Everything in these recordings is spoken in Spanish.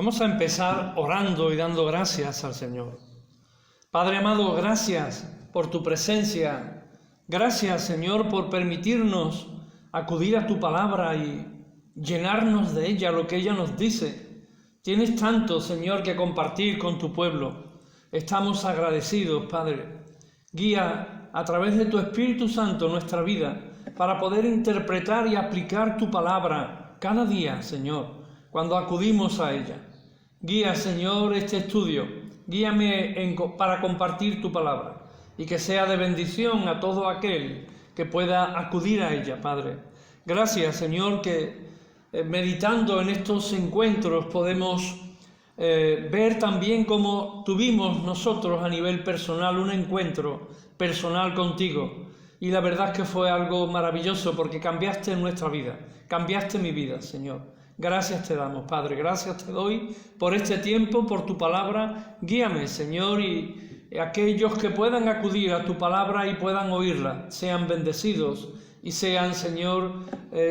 Vamos a empezar orando y dando gracias al Señor. Padre amado, gracias por tu presencia. Gracias, Señor, por permitirnos acudir a tu palabra y llenarnos de ella, lo que ella nos dice. Tienes tanto, Señor, que compartir con tu pueblo. Estamos agradecidos, Padre. Guía a través de tu Espíritu Santo nuestra vida para poder interpretar y aplicar tu palabra cada día, Señor, cuando acudimos a ella. Guía, Señor, este estudio. Guíame para compartir tu palabra y que sea de bendición a todo aquel que pueda acudir a ella, Padre. Gracias, Señor, que meditando en estos encuentros podemos ver también cómo tuvimos nosotros a nivel personal un encuentro personal contigo. Y la verdad es que fue algo maravilloso porque cambiaste nuestra vida, cambiaste mi vida, Señor. Gracias te damos, Padre, gracias te doy por este tiempo, por tu palabra. Guíame, Señor, y aquellos que puedan acudir a tu palabra y puedan oírla, sean bendecidos y sean, Señor,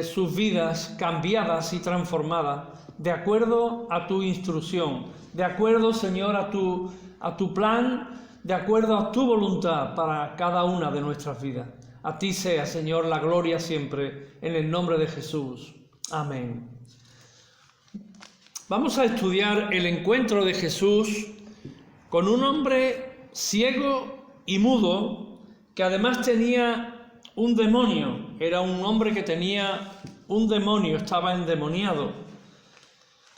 sus vidas cambiadas y transformadas de acuerdo a tu instrucción, de acuerdo, Señor, a tu plan, de acuerdo a tu voluntad para cada una de nuestras vidas. A ti sea, Señor, la gloria siempre, en el nombre de Jesús. Amén. Vamos a estudiar el encuentro de Jesús con un hombre ciego y mudo que además tenía un demonio. Era un hombre que tenía un demonio, estaba endemoniado.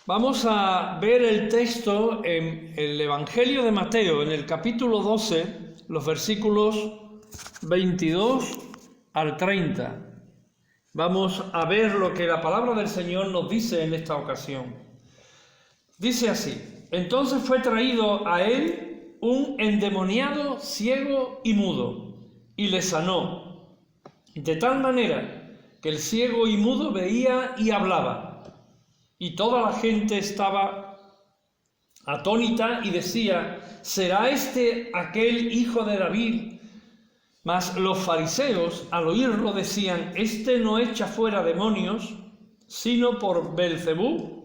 Vamos a ver el texto en el Evangelio de Mateo, en el capítulo 12, los versículos 22 al 30. Vamos a ver lo que la palabra del Señor nos dice en esta ocasión. Dice así: entonces fue traído a él un endemoniado ciego y mudo, y le sanó, de tal manera que el ciego y mudo veía y hablaba. Y toda la gente estaba atónita y decía: ¿será este aquel hijo de David? Mas los fariseos, al oírlo, decían: este no echa fuera demonios, sino por Belcebú,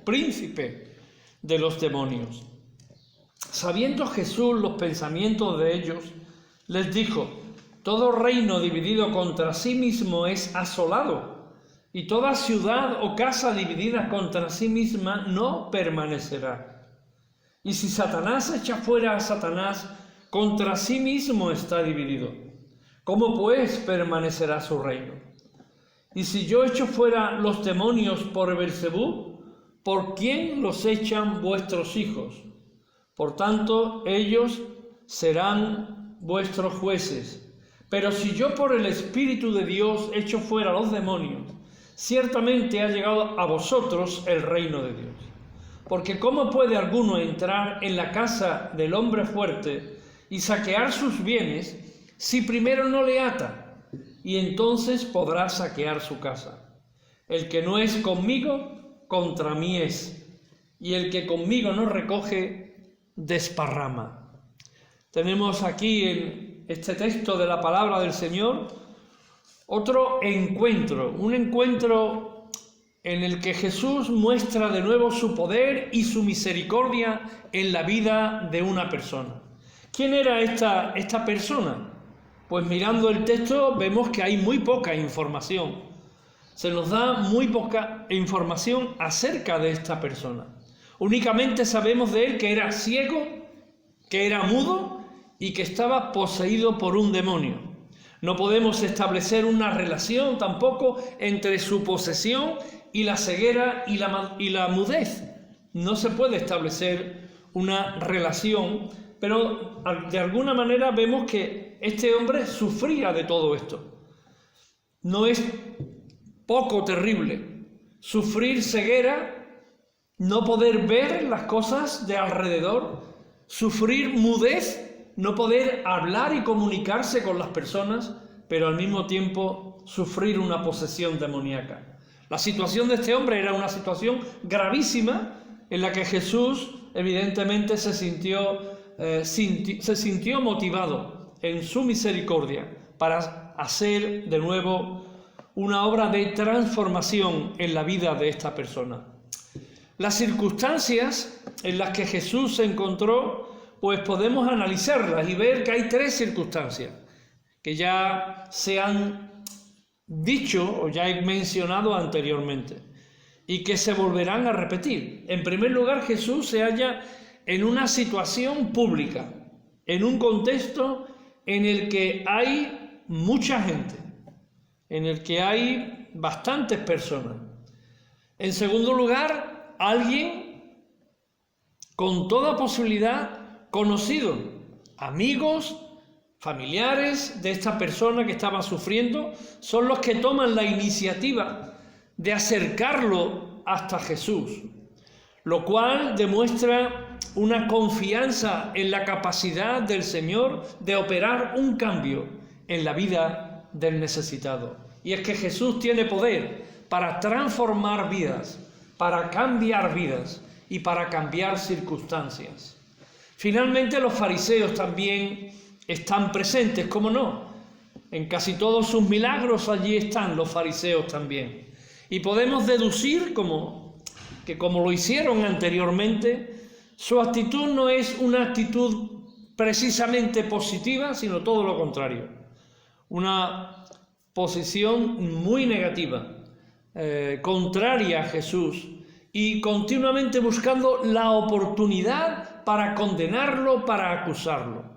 príncipe de los demonios. Sabiendo Jesús los pensamientos de ellos, les dijo: todo reino dividido contra sí mismo es asolado, y toda ciudad o casa dividida contra sí misma no permanecerá. Y si Satanás echa fuera a Satanás, contra sí mismo está dividido. ¿Cómo pues permanecerá su reino? Y si yo echo fuera los demonios por Belcebú, ¿por quién los echan vuestros hijos? Por tanto, ellos serán vuestros jueces. Pero si yo por el Espíritu de Dios echo fuera los demonios, ciertamente ha llegado a vosotros el reino de Dios. Porque ¿cómo puede alguno entrar en la casa del hombre fuerte y saquear sus bienes si primero no le ata? Y entonces podrá saquear su casa. El que no es conmigo, contra mí es, y el que conmigo no recoge, desparrama. Tenemos aquí en este texto de la palabra del Señor otro encuentro, un encuentro en el que Jesús muestra de nuevo su poder y su misericordia en la vida de una persona. ¿Quién era esta persona? Pues mirando el texto vemos que hay muy poca información. Se nos da muy poca información acerca de esta persona. Únicamente sabemos de él que era ciego, que era mudo y que estaba poseído por un demonio. No podemos establecer una relación tampoco entre su posesión y la ceguera y la mudez. No se puede establecer una relación, pero de alguna manera vemos que este hombre sufría de todo esto. No es poco terrible sufrir ceguera, no poder ver las cosas de alrededor, sufrir mudez, no poder hablar y comunicarse con las personas, pero al mismo tiempo sufrir una posesión demoníaca. La situación de este hombre era una situación gravísima en la que Jesús evidentemente se sintió motivado en su misericordia para hacer de nuevo una obra de transformación en la vida de esta persona. Las circunstancias en las que Jesús se encontró, pues podemos analizarlas y ver que hay tres circunstancias que ya se han dicho o ya he mencionado anteriormente y que se volverán a repetir. En primer lugar, Jesús se halla en una situación pública, en un contexto en el que hay mucha gente, en el que hay bastantes personas. En segundo lugar, alguien con toda posibilidad conocido, amigos, familiares de esta persona que estaba sufriendo, son los que toman la iniciativa de acercarlo hasta Jesús, lo cual demuestra una confianza en la capacidad del Señor de operar un cambio en la vida del necesitado. Y es que Jesús tiene poder para transformar vidas, para cambiar vidas y para cambiar circunstancias. Finalmente, los fariseos también están presentes, ¿cómo no? En casi todos sus milagros allí están los fariseos también. Y podemos deducir que como lo hicieron anteriormente, su actitud no es una actitud precisamente positiva, sino todo lo contrario. Una posición muy negativa, contraria a Jesús y continuamente buscando la oportunidad para condenarlo, para acusarlo.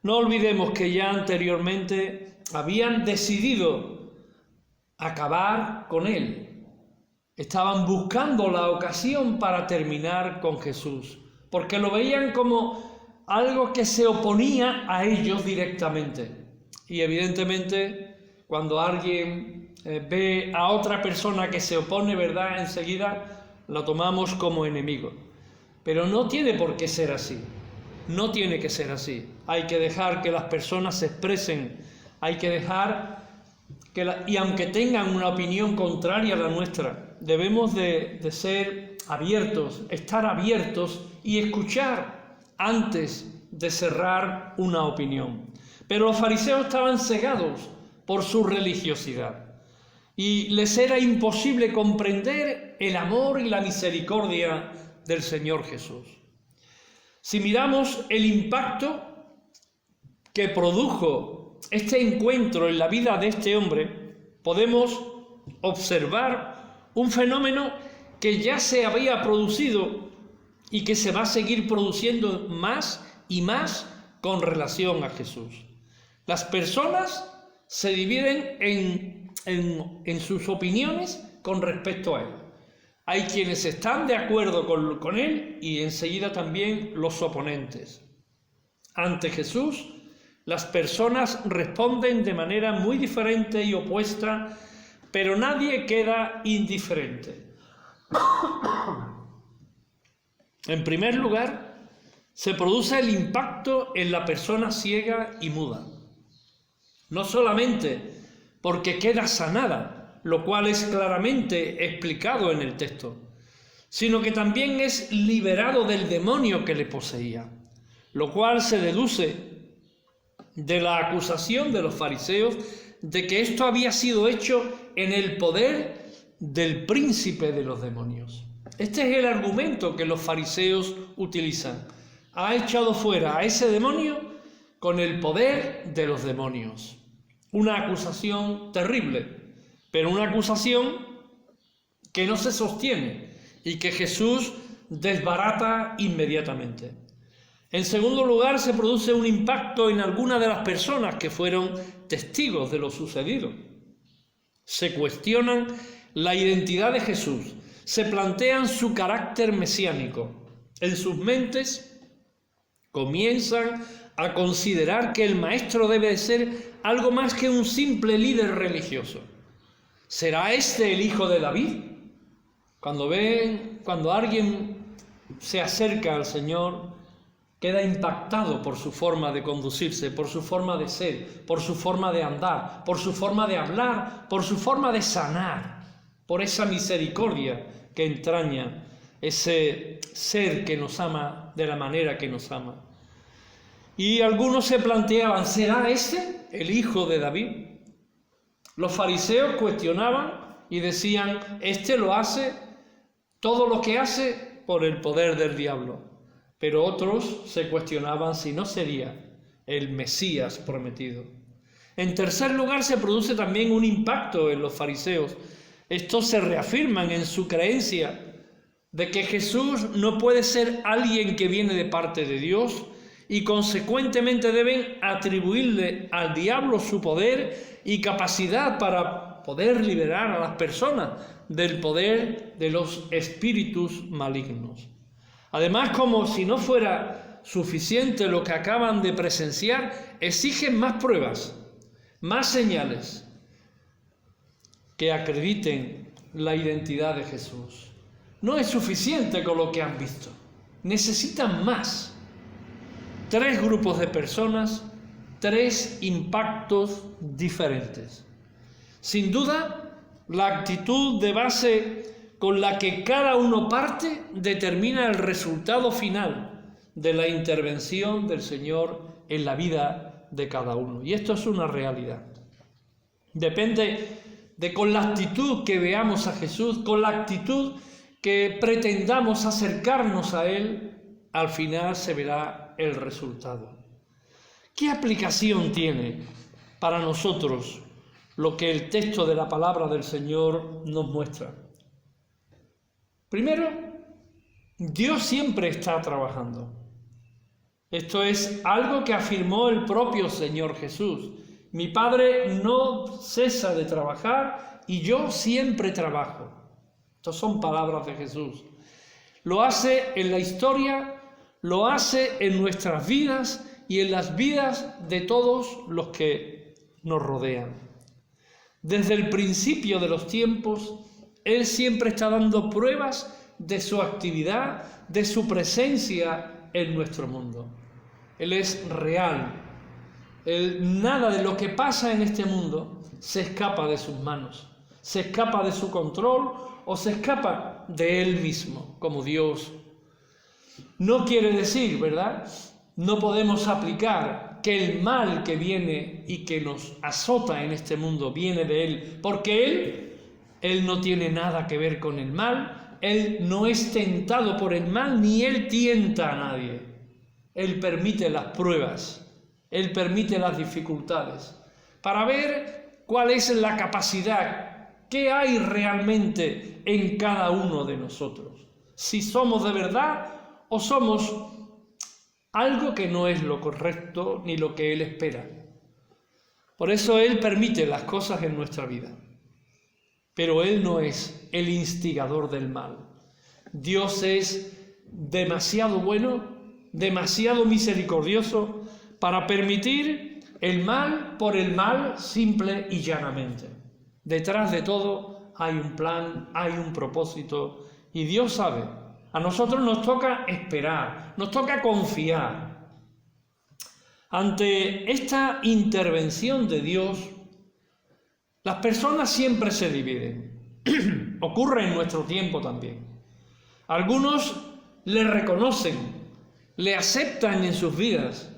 No olvidemos que ya anteriormente habían decidido acabar con él. Estaban buscando la ocasión para terminar con Jesús, porque lo veían como algo que se oponía a ellos directamente. Y evidentemente, cuando alguien ve a otra persona que se opone, ¿verdad?, enseguida la tomamos como enemigo. Pero no tiene por qué ser así. No tiene que ser así. Hay que dejar que las personas se expresen. Hay que dejar y aunque tengan una opinión contraria a la nuestra, debemos de ser abiertos, estar abiertos y escuchar antes de cerrar una opinión. Pero los fariseos estaban cegados por su religiosidad y les era imposible comprender el amor y la misericordia del Señor Jesús. Si miramos el impacto que produjo este encuentro en la vida de este hombre, podemos observar un fenómeno que ya se había producido y que se va a seguir produciendo más y más con relación a Jesús. Las personas se dividen en sus opiniones con respecto a él. Hay quienes están de acuerdo con él y enseguida también los oponentes. Ante Jesús, las personas responden de manera muy diferente y opuesta, pero nadie queda indiferente. En primer lugar, se produce el impacto en la persona ciega y muda. No solamente porque queda sanada, lo cual es claramente explicado en el texto, sino que también es liberado del demonio que le poseía, lo cual se deduce de la acusación de los fariseos de que esto había sido hecho en el poder del príncipe de los demonios. Este es el argumento que los fariseos utilizan. Ha echado fuera a ese demonio con el poder de los demonios. Una acusación terrible, pero una acusación que no se sostiene y que Jesús desbarata inmediatamente. En segundo lugar, se produce un impacto en algunas de las personas que fueron testigos de lo sucedido. Se cuestionan la identidad de Jesús, se plantean su carácter mesiánico. En sus mentes comienzan a considerar que el maestro debe de ser algo más que un simple líder religioso. ¿Será este el hijo de David? Cuando alguien se acerca al Señor, queda impactado por su forma de conducirse, por su forma de ser, por su forma de andar, por su forma de hablar, por su forma de sanar, por esa misericordia que entraña ese ser que nos ama de la manera que nos ama. Y algunos se planteaban, ¿será este el hijo de David? Los fariseos cuestionaban y decían, este lo hace todo lo que hace por el poder del diablo. Pero otros se cuestionaban si no sería el Mesías prometido. En tercer lugar, se produce también un impacto en los fariseos. Estos se reafirman en su creencia de que Jesús no puede ser alguien que viene de parte de Dios y consecuentemente deben atribuirle al diablo su poder y capacidad para poder liberar a las personas del poder de los espíritus malignos. Además, como si no fuera suficiente lo que acaban de presenciar, exigen más pruebas, más señales que acrediten la identidad de Jesús. No es suficiente con lo que han visto, necesitan más. 3 grupos de personas, 3 impactos diferentes. Sin duda, la actitud de base con la que cada uno parte determina el resultado final de la intervención del Señor en la vida de cada uno. Y esto es una realidad. Depende de con la actitud que veamos a Jesús, con la actitud que pretendamos acercarnos a Él, al final se verá el resultado. ¿Qué aplicación tiene para nosotros lo que el texto de la palabra del Señor nos muestra? Primero, Dios siempre está trabajando. Esto es algo que afirmó el propio Señor Jesús. Mi Padre no cesa de trabajar y yo siempre trabajo. Estas son palabras de Jesús. Lo hace en la historia, lo hace en nuestras vidas y en las vidas de todos los que nos rodean. Desde el principio de los tiempos, Él siempre está dando pruebas de su actividad, de su presencia en nuestro mundo. Él es real. Nada de lo que pasa en este mundo se escapa de sus manos, se escapa de su control o se escapa de Él mismo, como Dios. No quiere decir, ¿verdad? No podemos aplicar que el mal que viene y que nos azota en este mundo viene de Él, porque Él no tiene nada que ver con el mal, Él no es tentado por el mal, ni Él tienta a nadie. Él permite las pruebas, Él permite las dificultades, para ver cuál es la capacidad, qué hay realmente en cada uno de nosotros. Si somos de verdad o somos algo que no es lo correcto ni lo que Él espera. Por eso Él permite las cosas en nuestra vida. Pero Él no es el instigador del mal. Dios es demasiado bueno, demasiado misericordioso para permitir el mal por el mal simple y llanamente. Detrás de todo hay un plan, hay un propósito y Dios sabe. A nosotros nos toca esperar, nos toca confiar. Ante esta intervención de Dios, las personas siempre se dividen. Ocurre en nuestro tiempo también. Algunos le reconocen, le aceptan en sus vidas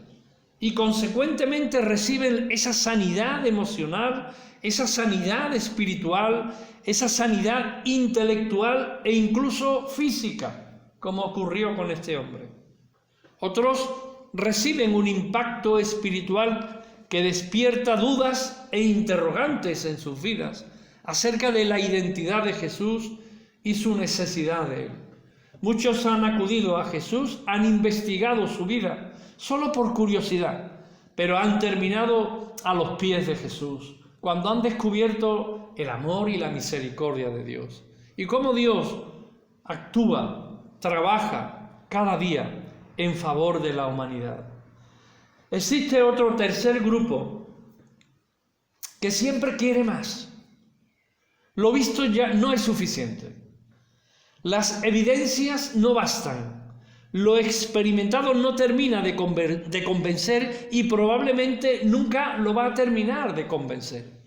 y consecuentemente reciben esa sanidad emocional, esa sanidad espiritual, esa sanidad intelectual e incluso física, como ocurrió con este hombre. Otros reciben un impacto espiritual que despierta dudas e interrogantes en sus vidas acerca de la identidad de Jesús y su necesidad de Él. Muchos han acudido a Jesús, han investigado su vida solo por curiosidad, pero han terminado a los pies de Jesús, cuando han descubierto el amor y la misericordia de Dios. Y cómo Dios actúa, trabaja cada día en favor de la humanidad. Existe otro tercer grupo que siempre quiere más. Lo visto ya no es suficiente. Las evidencias no bastan. Lo experimentado no termina de convencer y probablemente nunca lo va a terminar de convencer.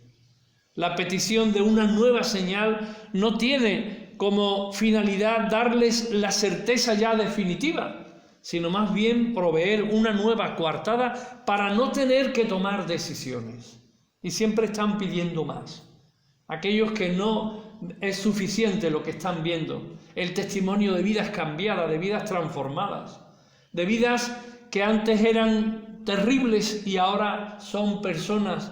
La petición de una nueva señal no tiene como finalidad darles la certeza ya definitiva, sino más bien proveer una nueva coartada para no tener que tomar decisiones. Y siempre están pidiendo más. Aquellos que no es suficiente lo que están viendo. El testimonio de vidas cambiadas, de vidas transformadas, de vidas que antes eran terribles y ahora son personas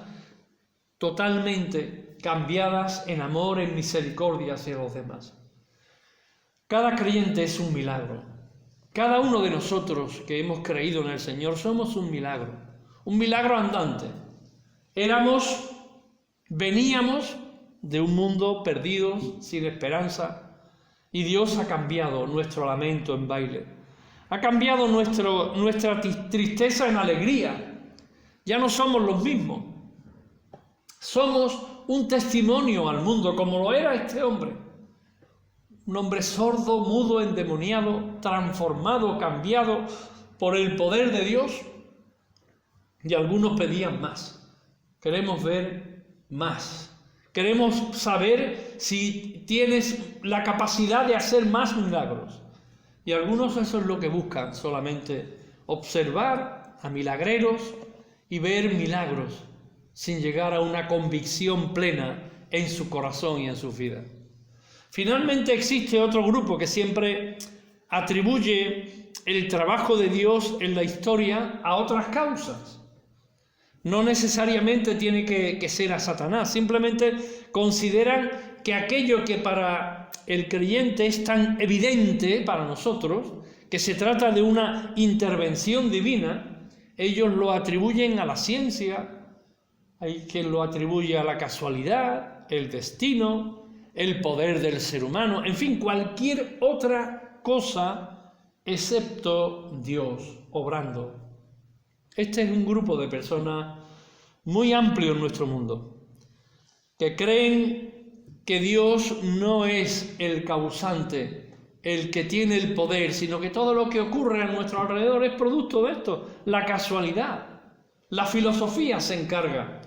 totalmente cambiadas en amor, en misericordia hacia los demás. Cada creyente es un milagro. Cada uno de nosotros que hemos creído en el Señor somos un milagro andante. Veníamos de un mundo perdido, sin esperanza, y Dios ha cambiado nuestro lamento en baile. Ha cambiado nuestra tristeza en alegría. Ya no somos los mismos. Somos un testimonio al mundo, como lo era este hombre. Un hombre sordo, mudo, endemoniado, transformado, cambiado por el poder de Dios. Y algunos pedían más. Queremos ver más. Queremos saber si tienes la capacidad de hacer más milagros. Y algunos eso es lo que buscan, solamente observar a milagreros y ver milagros, sin llegar a una convicción plena en su corazón y en su vida. Finalmente existe otro grupo que siempre atribuye el trabajo de Dios en la historia a otras causas. No necesariamente tiene que ser a Satanás, simplemente consideran que aquello que para el creyente es tan evidente para nosotros, que se trata de una intervención divina, ellos lo atribuyen a la ciencia, hay quien lo atribuye a la casualidad, el destino, el poder del ser humano, en fin, cualquier otra cosa excepto Dios obrando. Este es un grupo de personas muy amplio en nuestro mundo, que creen que Dios no es el causante, el que tiene el poder, sino que todo lo que ocurre a nuestro alrededor es producto de esto, la casualidad. La filosofía se encarga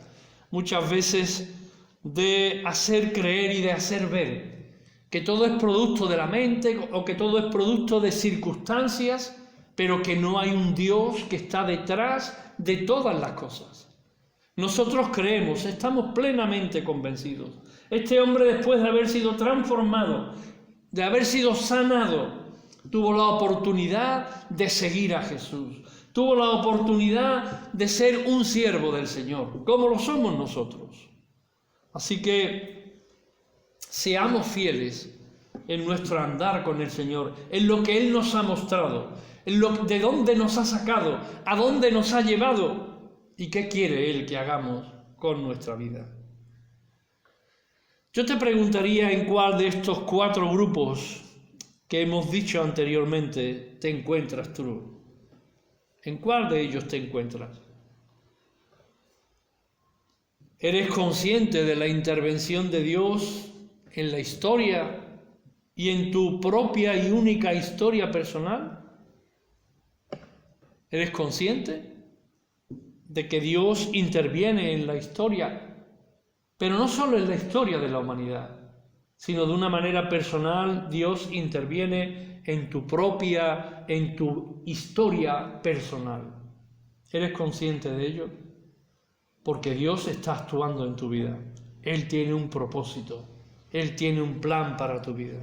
muchas veces de hacer creer y de hacer ver que todo es producto de la mente o que todo es producto de circunstancias, pero que no hay un Dios que está detrás de todas las cosas. Nosotros creemos, estamos plenamente convencidos. Este hombre, después de haber sido transformado, de haber sido sanado, tuvo la oportunidad de seguir a Jesús. Tuvo la oportunidad de ser un siervo del Señor, como lo somos nosotros. Así que seamos fieles en nuestro andar con el Señor, en lo que Él nos ha mostrado, de dónde nos ha sacado, a dónde nos ha llevado y qué quiere Él que hagamos con nuestra vida. Yo te preguntaría en cuál de estos 4 grupos que hemos dicho anteriormente te encuentras tú. ¿En cuál de ellos te encuentras? ¿Eres consciente de la intervención de Dios en la historia y en tu propia y única historia personal? ¿Eres consciente de que Dios interviene en la historia, pero no solo en la historia de la humanidad, sino de una manera personal? Dios interviene en tu historia personal. ¿Eres consciente de ello? Porque Dios está actuando en tu vida. Él tiene un propósito, Él tiene un plan para tu vida.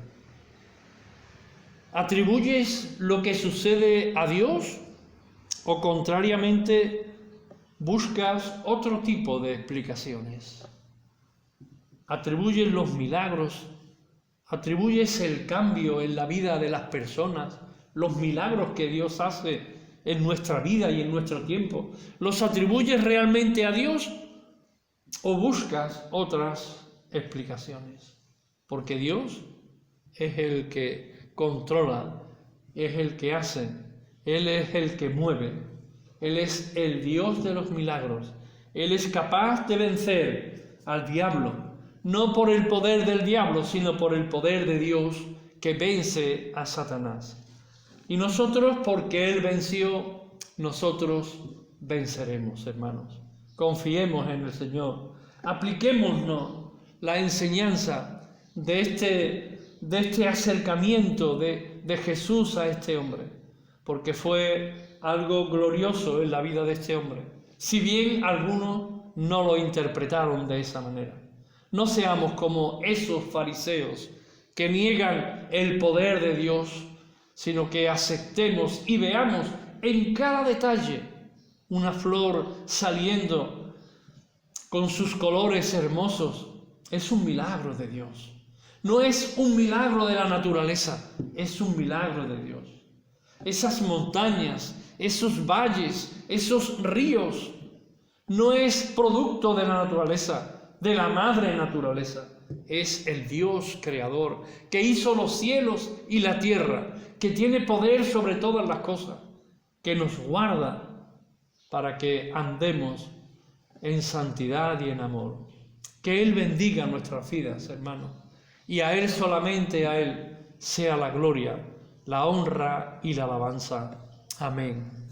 ¿Atribuyes lo que sucede a Dios o contrariamente buscas otro tipo de explicaciones? ¿Atribuyes los milagros? ¿Atribuyes el cambio en la vida de las personas? ¿Los milagros que Dios hace en nuestra vida y en nuestro tiempo? ¿Los atribuyes realmente a Dios o buscas otras explicaciones? Porque Dios es el que controla, es el que hace, Él es el que mueve, Él es el Dios de los milagros. Él es capaz de vencer al diablo, no por el poder del diablo, sino por el poder de Dios que vence a Satanás. Y nosotros, porque Él venció, nosotros venceremos, hermanos. Confiemos en el Señor. Apliquémonos la enseñanza de este acercamiento de Jesús a este hombre, porque fue algo glorioso en la vida de este hombre, si bien algunos no lo interpretaron de esa manera. No seamos como esos fariseos que niegan el poder de Dios, sino que aceptemos y veamos en cada detalle una flor saliendo con sus colores hermosos. Es un milagro de Dios. No es un milagro de la naturaleza, es un milagro de Dios. Esas montañas, esos valles, esos ríos, no es producto de la naturaleza, de la madre naturaleza. Es el Dios creador que hizo los cielos y la tierra, que tiene poder sobre todas las cosas, que nos guarda para que andemos en santidad y en amor. Que Él bendiga nuestras vidas, hermanos, y a Él solamente, a Él sea la gloria, la honra y la alabanza. Amén.